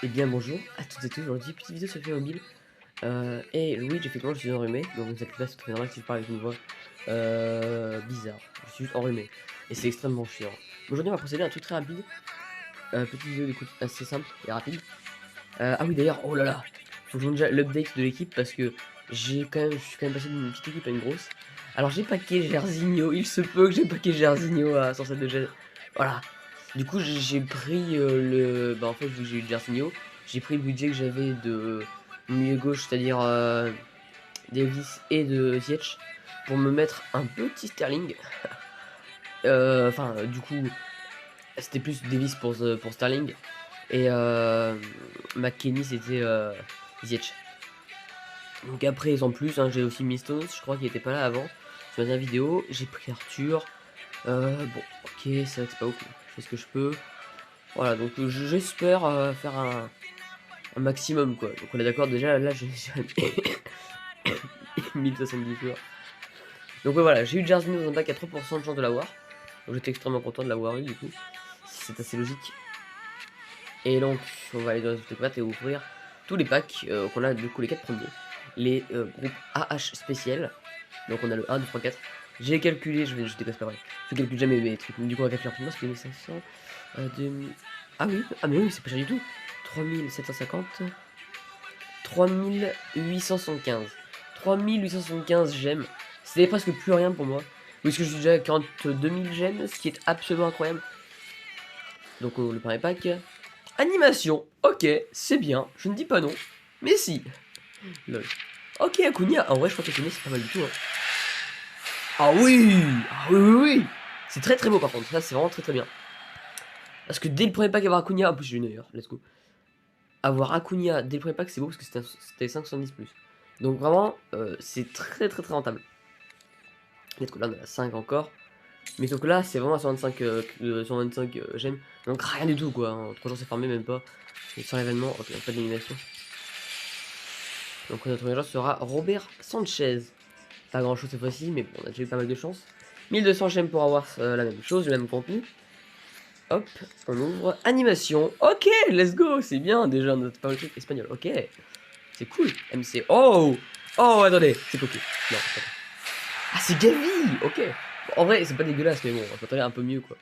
Et bien bonjour à toutes et tous, aujourd'hui petite vidéo sur le jeu mobile. Et oui, effectivement je suis enrhumé, donc ne vous inquiétez pas, c'est très normal si je parle avec une voix bizarre. Je suis juste enrhumé et c'est extrêmement chiant. Aujourd'hui on va procéder à un truc très rapide, petite vidéo d'écoute assez simple et rapide. Ah oui d'ailleurs, oh là là, faut que je montre déjà l'update de l'équipe parce que je suis quand même passé d'une petite équipe à une grosse. Alors j'ai packé Gersigno, il se peut que j'ai packé Gersigno à 107 de G. Voilà. Du coup j'ai pris Bah en fait vu que j'ai eu Gersigno, j'ai pris le budget que j'avais de milieu gauche, c'est-à-dire Davis et de Ziyech, pour me mettre un petit Sterling. Enfin du coup c'était plus Davis pour Sterling. Et McKennie c'était Ziyech. Donc après sans plus, hein, j'ai aussi mis Stones, je crois qu'il était pas là avant. Sur la dernière vidéo, j'ai pris Arthur. Bon, ok, c'est vrai que c'est pas ouf, mais je fais ce que je peux. Voilà, donc j'espère faire un maximum quoi. Donc on est d'accord, déjà là j'ai 1070 joueurs. Donc ouais, voilà, j'ai eu Jersey dans un pack à 3% de chance de l'avoir. Donc j'étais extrêmement content de l'avoir eu du coup. C'est assez logique. Et donc on va aller dans les autres et ouvrir tous les packs qu'on a du coup les 4 premiers. Les groupes AH spécial. Donc on a le 1, 2, 3, 4. J'ai calculé, je dépasse pas vrai. Je calcule jamais mes trucs. Du coup on va calculer rapidement, c'est 2500. 2000... Ah oui, ah mais oui, c'est pas cher du tout. 3750. 3875. 3875 gemmes. C'était presque plus rien pour moi. Puisque je suis déjà à 42 000 gemmes, ce qui est absolument incroyable. Donc le premier pack. Animation, ok, c'est bien, je ne dis pas non. Mais si. Lol. Ok, Acuna, en vrai je crois qu'Acuna c'est pas mal du tout. Hein. Ah oui. Ah oui, oui, oui. C'est très très beau par contre, ça c'est vraiment très très bien. Parce que dès le premier pack avoir Acuna, en plus j'ai une d'ailleurs, let's go. Avoir Acuna dès le premier pack c'est beau parce que c'était 510 plus. Donc vraiment, c'est très très très rentable. Let's go, là on a 5 encore. Mais sauf que là c'est vraiment à 125 gemmes. Donc rien du tout quoi, en 3 jours c'est farmé même pas. Et sans l'événement, ok, pas d'élimination. Donc notre joueur sera Robert Sanchez. Pas grand chose cette fois-ci, mais bon, on a déjà eu pas mal de chance. 1200 gemmes pour avoir la même chose, le même contenu. Hop, on ouvre. Animation. Ok, let's go, c'est bien déjà notre pas truc espagnol. Ok, c'est cool. MC. Oh, oh, attendez, c'est coquille. Non, attendez. Ah, c'est Gavi. Ok. Bon, en vrai, c'est pas dégueulasse, mais bon, on s'attendait un peu mieux quoi.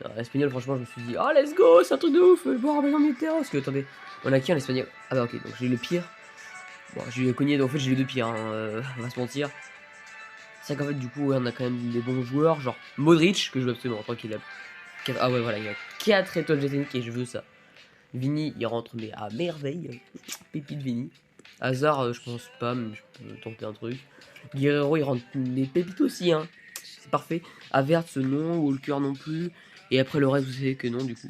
Non, l'espagnol, franchement, je me suis dit, oh, let's go, c'est un truc de ouf. Boire un milieu de terrain. Parce que attendez, on a qui en espagnol? Ah bah ok, donc j'ai eu le pire. Bon, j'ai eu le cogné, donc en fait j'ai eu les deux pires, hein, on va se mentir. C'est qu'en fait du coup ouais, on a quand même des bons joueurs, genre Modric, que je veux absolument, je crois qu'il a 4... Ah ouais voilà, il a 4 étoiles gétaniques et je veux ça. Vini il rentre mais à merveille, pépite Vini. Hazard je pense pas, mais je peux tenter un truc. Guerrero il rentre les pépites aussi, hein, c'est parfait. Havertz non, Walker non plus. Et après le reste vous savez que non du coup.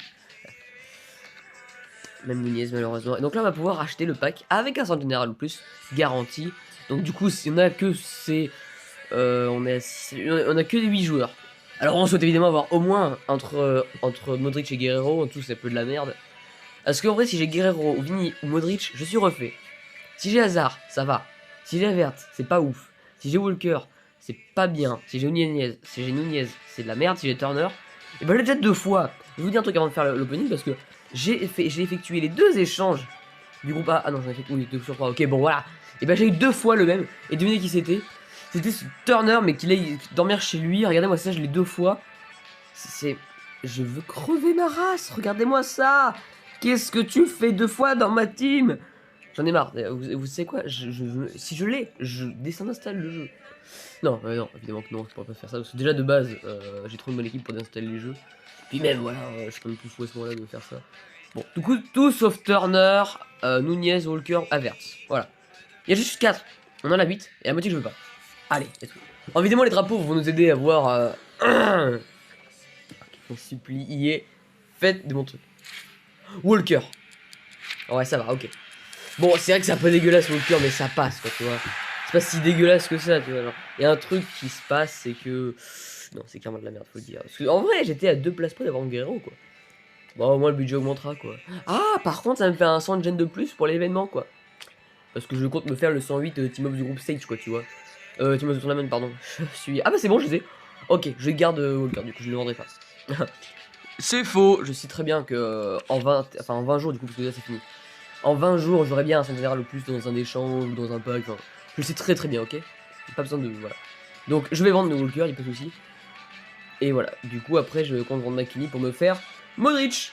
Même Nunez malheureusement. Et donc là on va pouvoir acheter le pack avec un centre général ou plus garanti. Donc du coup si on a que c'est on a que des 8 joueurs. Alors on souhaite évidemment avoir au moins entre Modric et Guerrero. En tout c'est un peu de la merde. Parce qu'en vrai si j'ai Guerrero ou Vini ou Modric je suis refait. Si j'ai Hazard ça va. Si j'ai Havertz c'est pas ouf. Si j'ai Walker c'est pas bien. Si j'ai Nunez c'est de la merde. Si j'ai Turner et ben j'ai déjà 2 fois. Je vous dis un truc avant de faire l'opening parce que j'ai effectué les 2 échanges du groupe A. Ah non j'en ai fait oui 2 sur 3. Ok bon voilà. Et ben j'ai eu 2 fois le même. Et devinez qui c'était. C'était ce Turner mais qu'il aille dormir chez lui. Regardez-moi ça, je l'ai 2 fois. C'est... Je veux crever ma race. Regardez-moi ça. Qu'est-ce que tu fais 2 fois dans ma team? J'en ai marre. Vous savez quoi si je l'ai, je désinstalle le jeu. Non, non, évidemment que non, je pourrais pas faire ça. Parce que déjà de base, j'ai trop une bonne équipe pour désinstaller les jeux. Puis même, voilà, je suis pas non plus fou à ce moment-là de faire ça. Bon, du coup, tout sauf Turner, Nunez, Walker, Havertz. Voilà. Il y a juste 4. On en a 8. Et la moitié que je veux pas. Allez, let's go. Évidemment, les drapeaux vont nous aider à voir. On supplie, faites de mon truc. Walker. Ouais, ça va, ok. Bon, c'est vrai que c'est un peu dégueulasse Walker, mais ça passe, quoi, tu vois. C'est pas si dégueulasse que ça, tu vois. Il y a un truc qui se passe, c'est que. Non, c'est clairement de la merde, faut le dire. Parce que, en vrai, j'étais à 2 places près d'avoir un Guerrero, quoi. Bon, au moins le budget augmentera, quoi. Ah, par contre, ça me fait un 100 de gen de plus pour l'événement, quoi. Parce que je compte me faire le 108 team up du groupe Stage, quoi, tu vois. Team of the Tournament, pardon. Je suis... Ah bah c'est bon, je sais. Ok, je garde Walker, du coup je ne le vendrai pas. C'est faux. Je sais très bien que en 20 jours, du coup, parce que là, c'est fini. En 20 jours, j'aurais bien un centenaire le plus dans un échange ou dans un pack. Enfin, je le sais très bien, ok? Pas besoin de... Voilà. Donc, je vais vendre mes Walker, il pas de soucis. Et voilà. Du coup, après, je compte vendre McKinney pour me faire Modric.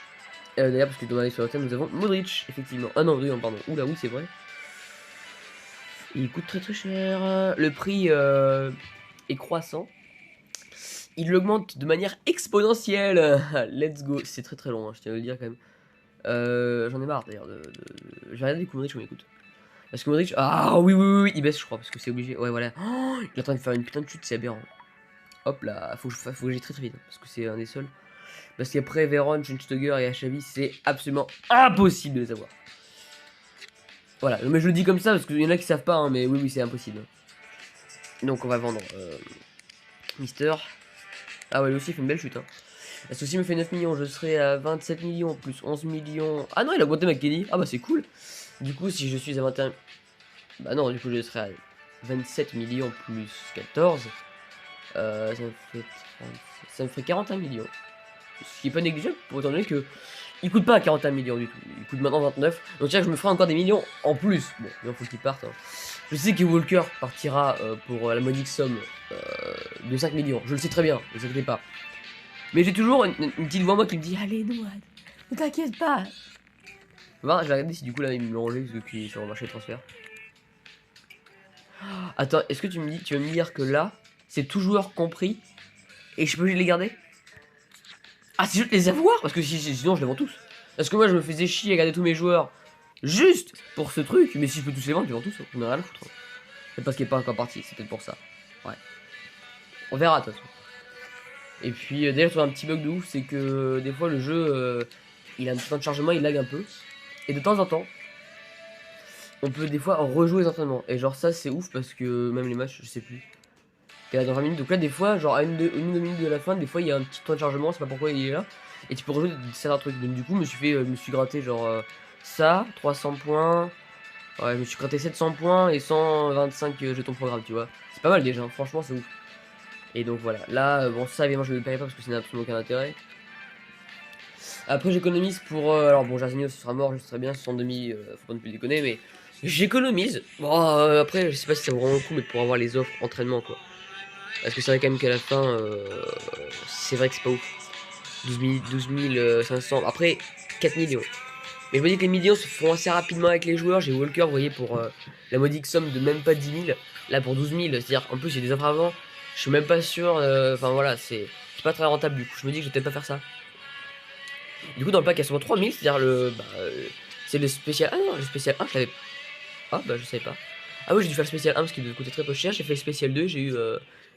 D'ailleurs, parce que dans la sur la nous avons Modric, effectivement. Ah non, oui, pardon. Oula, oui, c'est vrai. Il coûte très cher. Le prix est croissant. Il augmente de manière exponentielle. Let's go. C'est très long, hein, je tiens à le dire quand même. J'en ai marre d'ailleurs j'ai regardé du Modric, on m'écoute. Parce que Modric. Ah oui, il baisse, je crois, parce que c'est obligé. Ouais, voilà. Oh, il est en train de faire une putain de chute, c'est aberrant. Hop là, faut que j'aille très vite, parce que c'est un des seuls. Parce qu'après Véron, Schweinsteiger et Xavi, c'est absolument impossible de les avoir. Voilà, mais je le dis comme ça parce qu'il y en a qui savent pas, hein, mais oui, c'est impossible. Donc on va vendre Mister. Ah ouais, lui aussi il fait une belle chute. Hein. La Souci me fait 9 millions, je serai à 27 millions plus 11 millions. Ah non, il a augmenté McKenny. Ah bah c'est cool. Du coup, si je suis à 21. Bah non, du coup, je serai à 27 millions plus 14. Ça me fait 41 millions. Ce qui est pas négligeable, pour étant donné que il coûte pas 41 millions du tout. Il coûte maintenant 29. Donc tiens, je me ferai encore des millions en plus. Bon, il faut qu'il parte. Hein. Je sais que Walker partira pour la modique somme de 5 millions. Je le sais très bien, ne vous inquiétez pas. Mais j'ai toujours une petite voix en moi qui me dit allez, Noad, ne t'inquiète pas. Bah, je vais regarder si du coup là il me l'a enlevé depuis sur le marché de transfert. Attends, est-ce que tu vas me dire que là, c'est tout joueur compris et je peux les garder? Ah, c'est juste les avoir? Parce que sinon je les vends tous. Parce que moi je me faisais chier à garder tous mes joueurs juste pour ce truc. Mais si je peux tous les vendre, je les vends tous. On a rien à foutre. C'est parce qu'il n'est pas encore parti, c'est peut-être pour ça. Ouais. On verra de toute façon. Et puis d'ailleurs, je trouve un petit bug de ouf, c'est que des fois le jeu, il a un petit temps de chargement, il lag un peu. Et de temps en temps, on peut des fois rejouer les entraînements. Et genre ça c'est ouf parce que même les matchs, je sais plus. T'es là dans 20 minutes, donc là des fois, genre à une ou deux minutes de la fin, des fois il y a un petit temps de chargement, je sais pas pourquoi il est là. Et tu peux rejouer certains trucs. Donc du coup, je me suis gratté genre ça, 300 points. Ouais, je me suis gratté 700 points et 125 jetons programme, tu vois. C'est pas mal déjà, hein. Franchement c'est ouf. Et donc voilà, là, bon ça évidemment je ne le paierai pas parce que ça n'a absolument aucun intérêt. Après j'économise pour... alors bon, Jarzinho ce sera mort, je serai bien, 62 000, faut pas ne plus déconner, mais j'économise. Bon, après je sais pas si ça vaut vraiment le coup, mais pour avoir les offres entraînement quoi. Parce que c'est vrai quand même qu'à la fin, c'est vrai que c'est pas ouf. 12 500, après 4 millions. Mais je me dis que les millions se font assez rapidement avec les joueurs. J'ai Walker, vous voyez, pour la modique somme de même pas 10 000. Là, pour 12 000, c'est-à-dire, en plus, j'ai des offres avant. Je suis même pas sûr. Enfin, voilà, c'est pas très rentable du coup. Je me dis que je vais peut-être pas faire ça. Du coup, dans le pack, il y a seulement 3 000, c'est-à-dire le. Bah, c'est le spécial. Ah non, le spécial 1, je l'avais. Ah, bah, je savais pas. Ah oui, j'ai dû faire le spécial 1 parce qu'il devait coûter très peu cher. J'ai fait le spécial 2, j'ai eu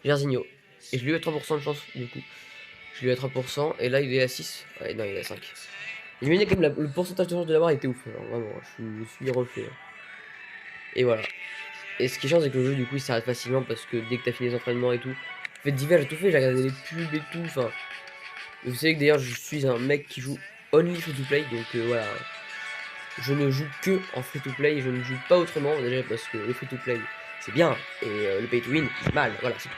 Jarzinho. Et je lui ai eu à 3% de chance, du coup. Je lui ai eu à 3%, et là, il est à 6. Ouais, non, il est à 5. Je me dis quand même le pourcentage de chance de l'avoir était ouf. Alors, vraiment, je suis refait. Et voilà. Et ce qui change, c'est que le jeu, du coup, il s'arrête facilement parce que dès que t'as fini les entraînements et tout. Fait divers, j'ai tout fait, j'ai regardé les pubs et tout. Enfin, vous savez que d'ailleurs, je suis un mec qui joue only free to play. Donc voilà. Je ne joue que en free to play. Je ne joue pas autrement. Déjà, parce que le free to play, c'est bien. Et le pay to win, c'est mal. Voilà, c'est tout.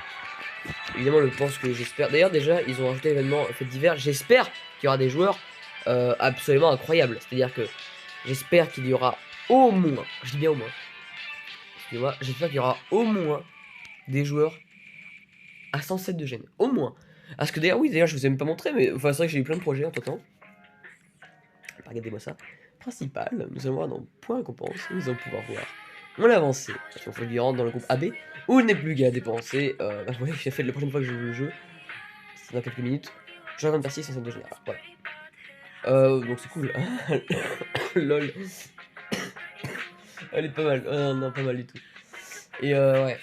Évidemment, je pense que j'espère. D'ailleurs, déjà, ils ont rajouté l'événement fait divers. J'espère qu'il y aura des joueurs absolument incroyables. C'est-à-dire que j'espère qu'il y aura au moins, je dis bien au moins, excusez-moi, j'espère qu'il y aura au moins des joueurs à 107 de gêne. Au moins. Parce que d'ailleurs, oui, d'ailleurs, je vous ai même pas montré, mais enfin, c'est vrai que j'ai eu plein de projets en temps. Regardez-moi ça. Principal, nous allons voir dans point récompense, nous allons pouvoir voir mon avancée. Il faut qu'il rentre dans le groupe AB, où il n'est plus qu'à dépenser. Bah, ouais, j'ai fait la prochaine fois que je joue le jeu, c'est dans quelques minutes. Je vais faire 6 107 de gêne. Voilà. Donc c'est cool. Lol. Elle est pas mal. Non, pas mal du tout. Et ouais.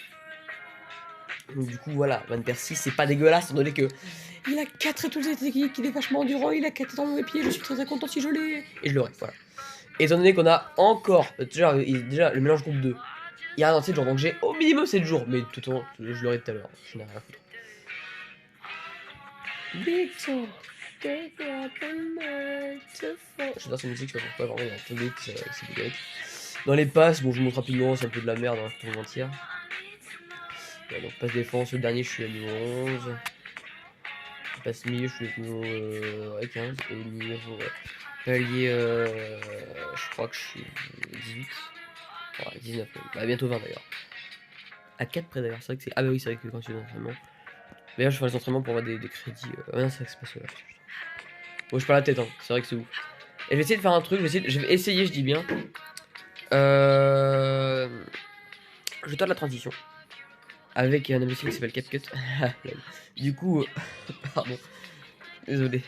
Donc du coup, voilà. Van Persie, c'est pas dégueulasse, étant donné que il a 4 étoiles techniques, il est vachement endurant, il a 4 dans mes pieds, je suis très content si je l'ai. Et je l'aurai, voilà. Et étant donné qu'on a encore. Déjà, le mélange groupe 2. Il y a un 7 jours, donc j'ai au minimum 7 jours. Mais tout le temps, je l'aurai tout à l'heure. Je n'ai rien à foutre. Victor. J'adore cette musique, je sais pas pourquoi, vraiment, il y a un peu de c'est dégueulasse. Dans les passes, bon, je vous montre rapidement, c'est un peu de la merde, hein, je peux vous mentir. Ouais, donc passe défense, le dernier, je suis à niveau 11. passe milieu, je suis au niveau 15 et niveau palier, je crois que je suis 18. Ouais, 19 même. Bah, bientôt 20 d'ailleurs. À 4 près d'ailleurs, c'est vrai que c'est. Ah bah oui, c'est vrai que quand tu fais des entraînements. D'ailleurs, je fais les entraînements pour avoir des crédits. Non, c'est vrai que c'est pas ça. Bon, je parle la tête, hein. C'est vrai que c'est ouf. Et je vais essayer de faire un truc, je vais essayer, je dis bien. Je tente la transition. Avec un logiciel qui s'appelle CapCut. Du coup, pardon. Désolé.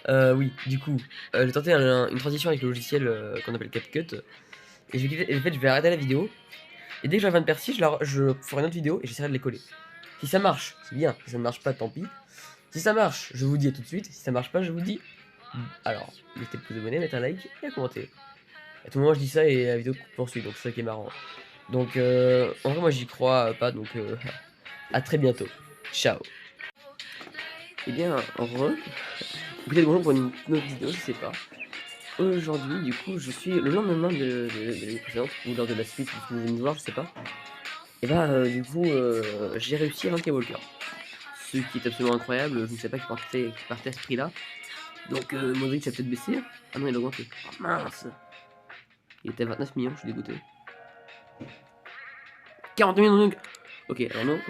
Oui, du coup, j'ai tenté une transition avec le logiciel qu'on appelle CapCut. Et, en fait, je vais arrêter la vidéo. Et dès que j'aurai 20 percis, je ferai une autre vidéo et j'essaierai de les coller. Si ça marche, c'est bien. Si ça ne marche pas, tant pis. Si ça marche, je vous dis à tout de suite. Si ça marche pas, je vous dis. Alors, mettez le pouce abonné, mettez un like et à commenter. À tout moment, je dis ça et la vidéo poursuit, donc c'est ça qui est marrant. Donc, en vrai, moi j'y crois pas, donc à très bientôt. Ciao. Et bien, peut-être bonjour pour une autre vidéo, je sais pas. Aujourd'hui, du coup, je suis le lendemain de l'année précédente, ou lors de la suite, vous venez de voir, je sais pas. Et bah, du coup, j'ai réussi à vaincre Walker. Ce qui est absolument incroyable, je ne sais pas qui partait à ce prix-là. Donc, Modric a peut-être baissé. Ah non, il a augmenté. Oh, mince. Il était à 29 millions, je suis dégoûté. 40 millions donc. Ok, alors non.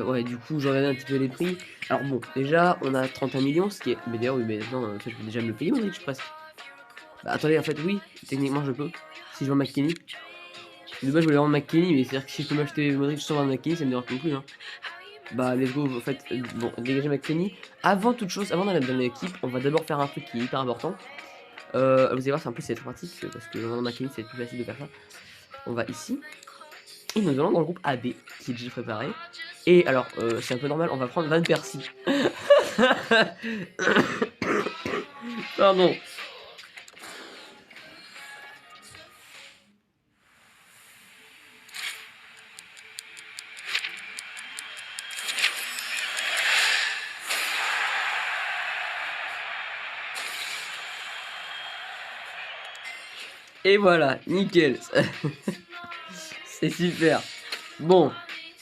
Ouais, du coup, je regardais un petit peu les prix. Alors bon, déjà, on a 31 millions, ce qui est. Mais d'ailleurs, oui, mais non, en fait, je peux déjà me le payer, Modric, presque. Bah, attendez, en fait, oui, techniquement, je peux. Si je vends McKennie. De base, je voulais vendre McKennie, mais c'est-à-dire que si je peux m'acheter Modric sans vendre McKennie, ça me dérange non plus, hein. Bah, let's go, en fait, bon, dégager McKennie. Avant toute chose, avant d'aller dans l'équipe, on va d'abord faire un truc qui est hyper important. Vous allez voir, c'est un peu c'est pratique, parce que vendre McKennie, c'est plus facile de faire ça. On va ici. Et nous allons dans le groupe AB, qui est déjà préparé. Et alors, c'est un peu normal, on va prendre Van Persie. Pardon. Et voilà, nickel. C'est super. Bon,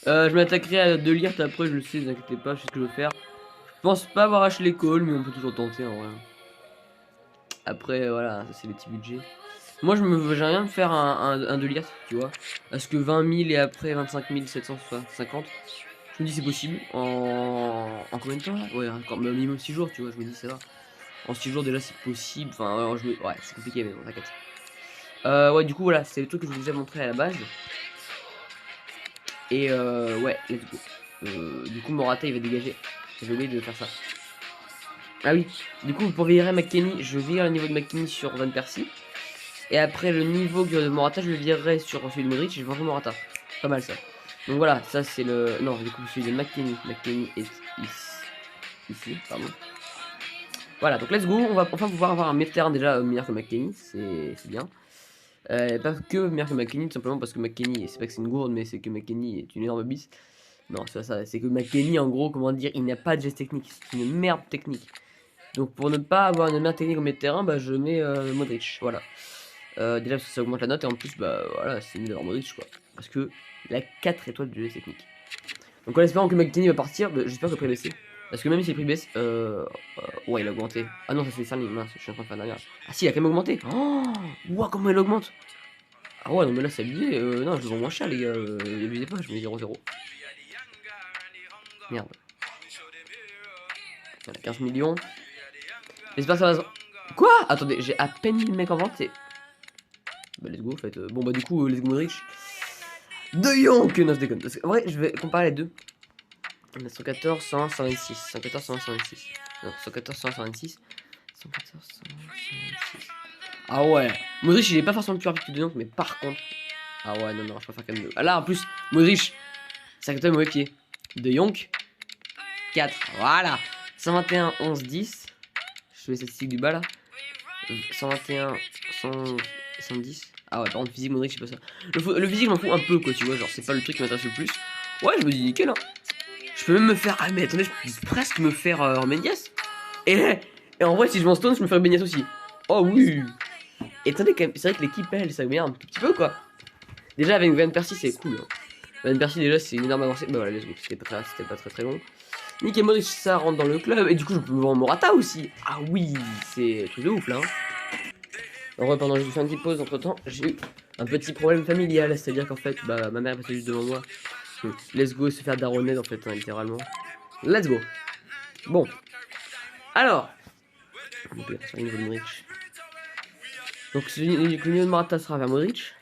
je m'attaquerai à De Ligt après, je le sais, ne vous inquiétez pas, je sais ce que je veux faire. Je pense pas avoir acheté l'école, mais on peut toujours tenter en vrai. Après, voilà, ça c'est les petits budgets. Moi, j'ai rien de faire un De Ligt, tu vois. Parce que 20 000 et après 25 750, je me dis c'est possible. En combien de temps là? Ouais, encore minimum 6 jours, tu vois, je me dis ça va. En 6 jours déjà c'est possible. Enfin, ouais, c'est compliqué, mais bon, t'inquiète. Ouais, du coup, voilà, c'est le truc que je vous ai déjà montré à la base. Et ouais, let's go. Du coup, Morata il va dégager. J'ai oublié de faire ça. Ah oui, du coup, pour virer McKennie, je vire le niveau de McKennie sur Van Persie. Et après, le niveau de Morata, je le virerai sur celui de Modric et je vendrai Morata. Pas mal ça. Donc voilà, ça c'est le. Non, du coup, celui de McKennie. McKennie est ici, pardon. Voilà, donc let's go. On va enfin pouvoir avoir un meilleur terrain déjà meilleur que McKennie. C'est bien. Pas que meilleur que McKennie, tout simplement parce que McKennie, c'est pas que c'est une gourde, mais c'est que McKennie est une énorme bise. Non, c'est pas ça, c'est que McKennie, en gros, comment dire, il n'a pas de geste technique, c'est une merde technique. Donc pour ne pas avoir une merde technique au milieu de terrain, bah je mets Modric, voilà. Déjà parce que ça augmente la note et en plus, bah voilà, c'est mieux d'avoir Modric quoi. Parce que il a 4 étoiles de geste technique. Donc en espérant que McKennie va partir, bah, j'espère que le prix baisse. Parce que même si le prix baisse, ouais il a augmenté. Ah non, ça c'est Sterling, mince, je suis en train de faire dernière. Ah si, il a quand même augmenté. Oh, wow, comment il augmente. Ah ouais, non mais là c'est abusé, non je le vends moins cher les gars, abusez pas, je mets 0-0. Merde. Voilà, 15 millions. J'espère que ça va... Quoi? Attendez, j'ai à peine mis le mec en vente, c'est... Bah let's go en fait, bon bah du coup, let's go Modric. De Jong. Non je déconne, parce que, en vrai je vais comparer les deux. On a 114, 100, 126, 114, 100, 126. Non, 114, 100, 126. 114, 100, 126. Ah ouais, Modric il est pas forcément plus rapide que De Jong, mais par contre... Ah ouais, non, non, je préfère quand même... Ah là, en plus, Modric, c'est un mauvais pied. De Jong, 4, voilà. 121, 11, 10. Je fais les statistiques du bas là. 121, 100, 110. Ah ouais, par contre, physique, Modric, c'est pas ça. Le physique, je m'en fous un peu, quoi, tu vois. Genre, c'est pas le truc qui m'intéresse le plus. Ouais, je me dis nickel, hein. Je peux même me faire. Ah, mais attendez, je peux presque me faire Mendias. Et en vrai, si je m'en stone, je me fais Mendias aussi. Oh oui. Et attendez, quand même, c'est vrai que l'équipe, elle, ça vient un petit peu, quoi. Déjà, avec Van Persie, c'est cool. Hein. Van Persie, déjà, c'est une énorme avancée. Bah voilà, let's go. C'était pas très long. Nick et Modric, ça rentre dans le club. Et du coup, je peux vendre Morata aussi. Ah oui, c'est un truc de ouf là. En vrai, pendant que j'ai fait une petite pause, entre temps, j'ai eu un petit problème familial. C'est-à-dire qu'en fait, bah, ma mère est passée juste devant moi. Let's go se faire daronner en fait, hein, littéralement. Let's go. Bon. Alors. Modric. Donc, le milieu de Morata sera vers Modric.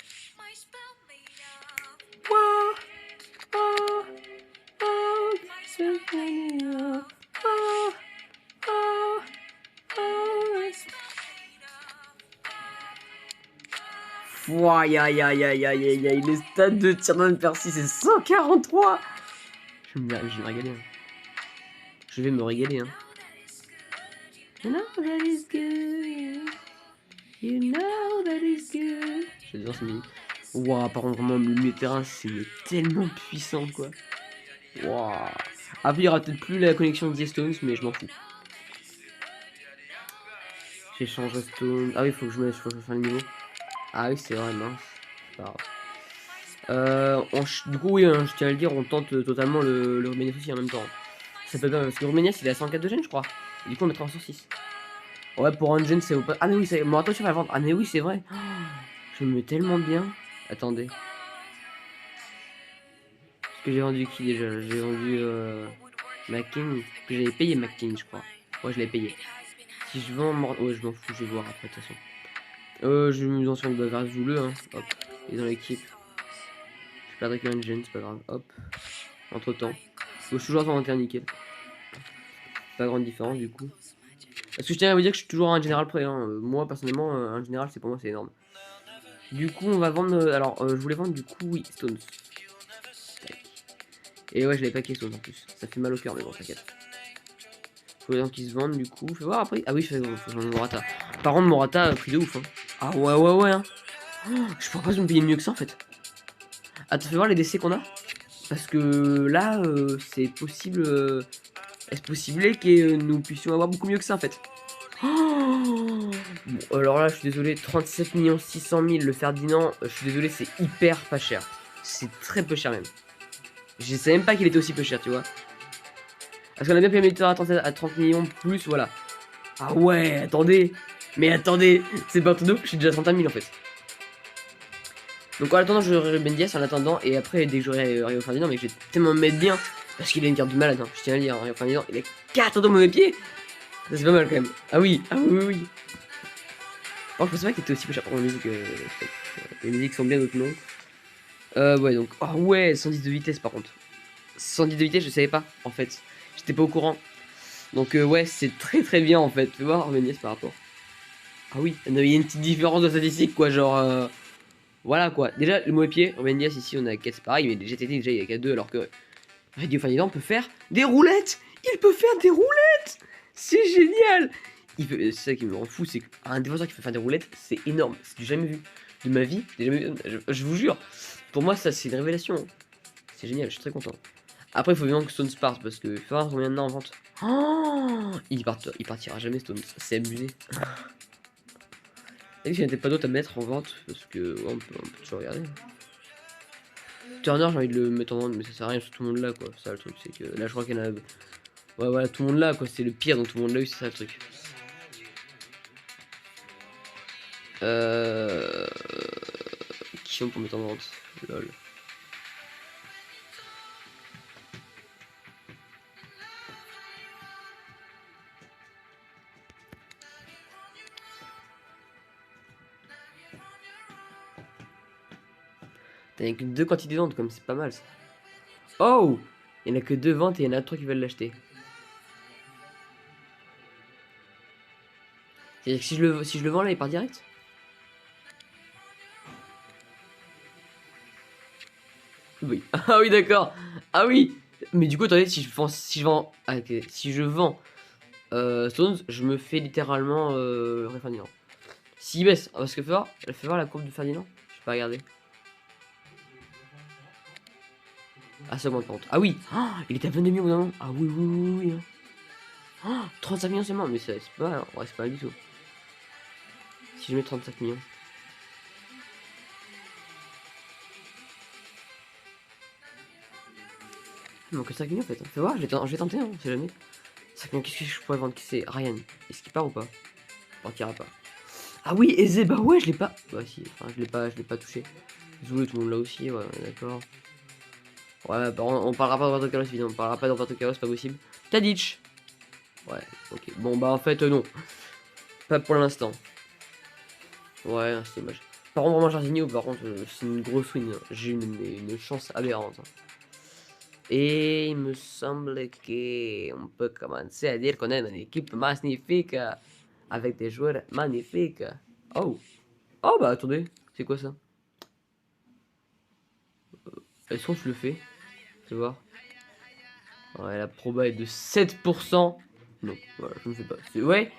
Aïe aïe aïe aïe aïe aïe aïe, le stade de Tiernan Percy c'est 143. Je vais me régaler. Hein. Je vais me régaler. Hein. You know that is good. You know that is good. J'adore ce musique. Waouh, par contre, vraiment, le milieu de terrain c'est tellement puissant quoi. Waouh. Après, il y aura peut-être plus la connexion de Stones, mais je m'en fous. J'échange Stones. Ah oui, faut que je fasse le niveau. Ah oui, c'est vrai, mince. Du coup, oui, hein, je tiens à le dire, on tente totalement le Rumenias aussi en même temps. Ça peut bien, parce que Rumenias il est à 104 de gêne, je crois. Et du coup, on mettra en 106. Ouais, pour un gêne, c'est pas. Ah, mais oui, c'est. Bon, attends, tu vas la vendre. Ah, mais oui, c'est vrai. Oh, je me mets tellement bien. Attendez. Parce que j'ai vendu qui déjà? J'ai vendu McKing. Que j'avais payé McKing, je crois. Ouais, je l'avais payé. Si je vends. Ouais, je m'en fous, je vais voir après, de toute façon. Je vais me lancer en vers Zouleux, hein. Hop. Il est dans l'équipe. Je perdrai qu'un gêne, c'est pas grave. Hop. Entre temps. Je suis toujours à 121 nickel. Pas grande différence du coup. Parce que je tiens à vous dire que je suis toujours un général prêt. Hein. Moi personnellement, un général c'est pour moi c'est énorme. Du coup on va vendre. Alors je voulais vendre du coup oui Stones. Et ouais je l'avais paqué Stones en plus. Ça fait mal au cœur mais bon t'inquiète. Faut les gens qui se vendent du coup. Fais voir après. Ah oui faut vendre Morata. Par contre Morata prix de ouf. Hein. Ah ouais hein. Oh, je pourrais pas me payer mieux que ça en fait. Attends fais voir les décès qu'on a. Parce que là c'est possible. Est-ce possible que nous puissions avoir beaucoup mieux que ça en fait. Oh bon, alors là je suis désolé, 37 600 000 le Ferdinand, je suis désolé c'est hyper pas cher. C'est très peu cher même. Je savais même pas qu'il était aussi peu cher tu vois. Parce qu'on a bien payé le à 30 millions plus voilà. Ah ouais attendez. Mais attendez, c'est pas tout je suis déjà à 31 000 en fait. Donc en attendant j'aurai Ben Diaz en attendant et après dès que j'aurai Rio Ferdinand mais je vais tellement me mettre bien. Parce qu'il a une carte de malade, hein. Je tiens à lire, Rio Ferdinand, il a 4 de mauvais pieds. Ça c'est pas mal quand même. Ah oui, oui. Oh, je pensais pas qu'il était aussi peu cher pour la musique. Les musiques sont bien d'autres noms. Ouais, donc. Oh, ouais, 110 de vitesse par contre. 110 de vitesse, je savais pas en fait. J'étais pas au courant. Donc, ouais, c'est très bien en fait. Fais voir Armenias par rapport. Ah oui, il y a une petite différence de statistique quoi. Genre, voilà quoi. Déjà, le mauvais pied, Armenias ici on a 4, c'est pareil. Mais les GTT déjà il y a qu'à 2 alors que Radio Ferdinand peut faire des roulettes. Il peut faire des roulettes. C'est génial. C'est ça qui me rend fou, c'est qu'un défenseur qui peut faire des roulettes, c'est énorme. C'est du jamais vu de ma vie. Je vous jure. Pour moi, ça, c'est une révélation. C'est génial, je suis très content. Après, il faut vraiment que Stones parte parce que il faut voir combien de temps en vente. Oh il partira jamais, Stones. C'est abusé. Et qu'il n'y avait pas d'autres à mettre en vente parce que ouais, on peut toujours regarder. Turner, j'ai envie de le mettre en vente, mais ça sert à rien, tout le monde là quoi. Ça, le truc, c'est que là, je crois qu'il y en a. Ouais, voilà, tout le monde là quoi. C'est le pire dont tout le monde l'a eu, c'est ça le truc. Qui on peut mettre en vente? Lol. T'as que 2 quantités de ventes, comme c'est pas mal ça. Oh il y en a que 2 ventes et il y en a 3 qui veulent l'acheter. C'est-à-dire que si je le vends là, il part direct? Oui. Ah oui, d'accord. Ah oui. Mais du coup, attendez, si je vends, ah, okay. Si je vends Stones, je me fais littéralement Ferdinand. S'il baisse, parce que fais voir la courbe de Ferdinand. Je vais pas regarder. Ah, ça augmente par contre. Ah oui, oh, il était à 22 millions d'un. Ah oui. Oh, 35 millions seulement, mais c'est pas mal. Ouais, c'est pas mal du tout. Si je mets 35 millions. Il manque 5 millions en fait. Fais voir, je vais tenter, hein, on sait jamais. 5 millions, qu'est-ce que je pourrais vendre? C'est Ryan. Est-ce qu'il part ou pas? Il partira pas. Ah oui, Eze, bah ouais, je l'ai pas. Bah si, enfin, je l'ai pas touché. Zoé, tout le monde l'a aussi, ouais, d'accord. Ouais, bah, on parlera pas d'Roberto Carlos, évidemment. On parlera pas d'Roberto Carlos, pas possible. Tadic. Ouais, ok. Bon, bah en fait, non. Pas pour l'instant. Ouais, c'est dommage. Par contre, vraiment, Jardineau, par contre, c'est une grosse win. J'ai une chance aberrante. Et il me semble qu'on peut commencer à dire qu'on a une équipe magnifique. Avec des joueurs magnifiques. Oh. Oh, bah attendez. C'est quoi ça? Est-ce qu'on se le fait? Tu vois? Ouais, la proba est de 7%. Non, voilà, je ne fais pas. Ouais.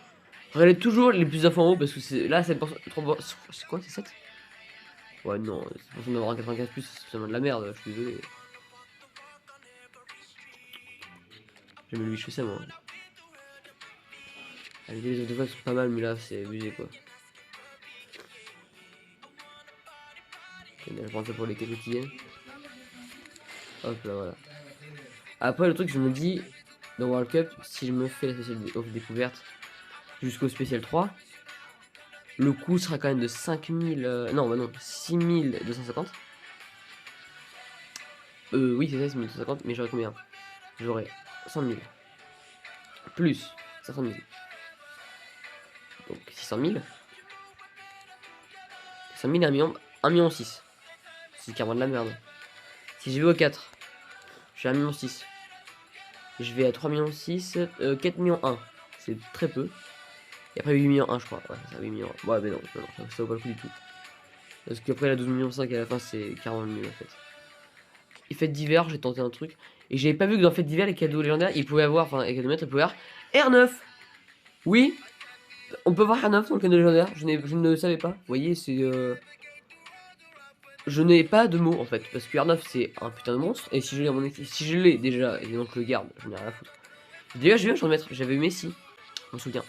Regardez toujours les plus infos en haut parce que c'est là 7%. C'est quoi? C'est 7? Ouais, non, c'est pour d'avoir un 95 plus, c'est seulement de la merde, je suis désolé. J'aime lui, je fais ça moi. Les autres deux fois sont pas mal, mais là c'est abusé quoi. Je prends ça pour les quotidiens. Hop là, voilà. Après, le truc, je me dis, dans World Cup, si je me fais la spéciale off découverte jusqu'au spécial 3, le coût sera quand même de 5000. Non, bah non, 6250. Oui, c'est ça, 6250, mais j'aurai combien? J'aurai 100 000. Plus 500 000. Donc 600 000. 100 000 et 1 million 6. C'est carrément de la merde. Si je vais au 4, je suis à 1 million 6. Je vais à 3 millions 6, 4 millions 1. C'est très peu. Et après 8 millions 1 je crois. Ouais, ça 8 millions 1. Ouais mais non, ça vaut pas le coup du tout. Parce qu'après la 12 millions 5 à la fin c'est carrément mieux en fait. Et fête d'hiver, j'ai tenté un truc. Et j'avais pas vu que dans fête d'hiver les cadeaux légendaires, ils pouvaient avoir, enfin les cadeaux maîtres, ils pouvaient avoir R9. Oui, on peut voir R9 dans le cadeau légendaire, je ne savais pas. Vous voyez, c'est... Je n'ai pas de mots en fait, parce que R9 c'est un putain de monstre, et si je l'ai mon équipe, si je l'ai déjà, et donc je le garde, je n'ai rien à foutre. D'ailleurs, je vais en mettre, j'avais eu Messi, je me souviens.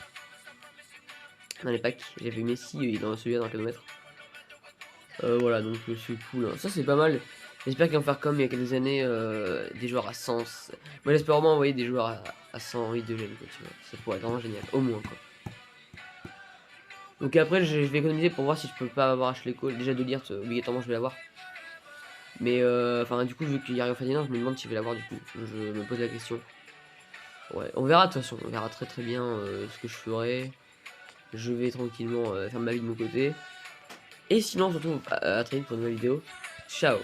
Dans les packs, j'avais eu Messi, il en celui-là dans le cadeau voilà, donc c'est cool. Hein. Ça c'est pas mal. J'espère qu'ils vont faire comme il y a quelques années, des joueurs à 100. Moi j'espère vraiment envoyer des joueurs à 108 de gène, quoi, tu vois. Ça pourrait être vraiment génial, au moins quoi. Donc après je vais économiser pour voir si je peux pas avoir Ashley Cole. Déjà de lire, obligatoirement je vais l'avoir. Mais enfin du coup vu qu'il y arrive au Ferdinand, je me demande si je vais l'avoir du coup. Je me pose la question. Ouais, on verra de toute façon, on verra très bien ce que je ferai. Je vais tranquillement faire ma vie de mon côté. Et sinon on se retrouve à très vite pour une nouvelle vidéo. Ciao.